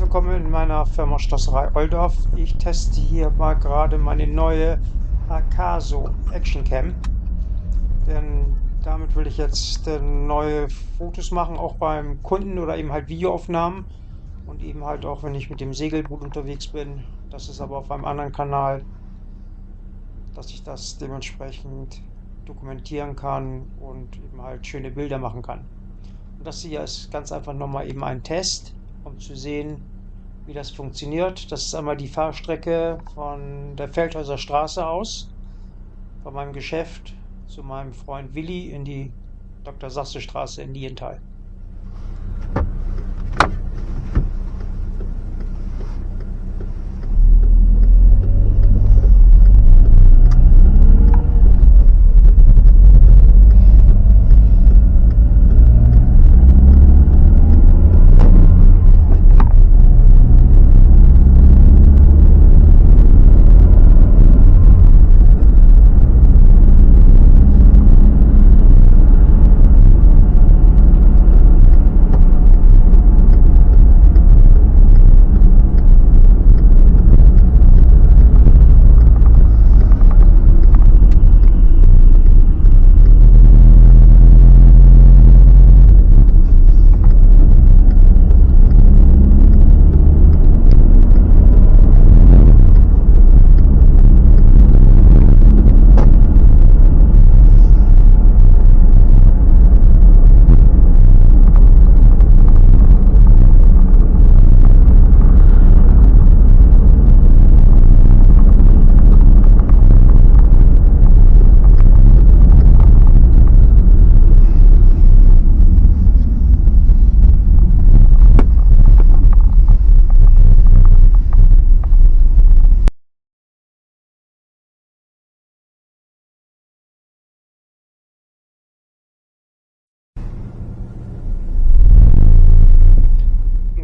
willkommen in meiner Firma Schlosserei Oldorf. Ich teste hier mal gerade meine neue Akaso Action Cam, denn damit will ich jetzt neue Fotos machen, auch beim Kunden oder eben halt Videoaufnahmen und eben halt auch, wenn ich mit dem Segelboot unterwegs bin. Das ist aber auf einem anderen Kanal, dass ich das dementsprechend dokumentieren kann und eben halt schöne Bilder machen kann. Und das hier ist ganz einfach nochmal eben ein Test, um zu sehen, wie das funktioniert. Das ist einmal die Fahrstrecke von der Feldhäuser Straße aus, von meinem Geschäft zu meinem Freund Willi in die Dr. Sasse Straße in Lienthal.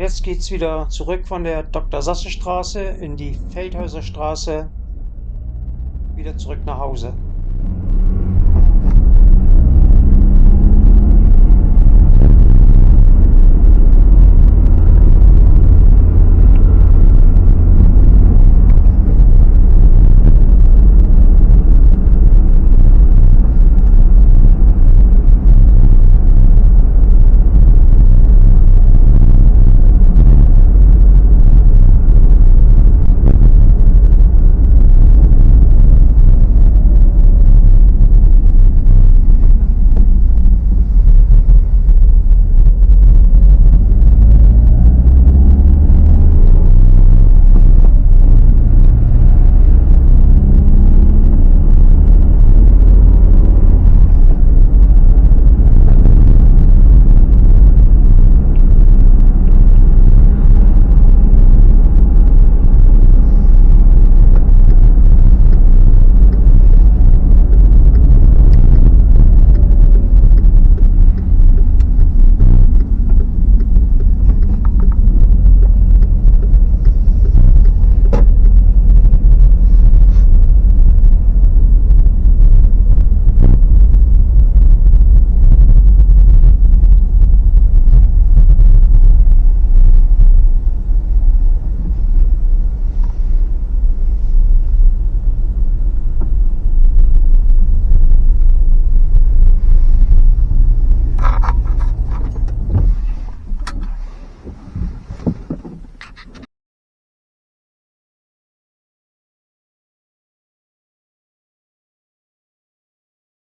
Jetzt geht es wieder zurück von der Dr. Sasse Straße in die Feldhäuser Straße, wieder zurück nach Hause.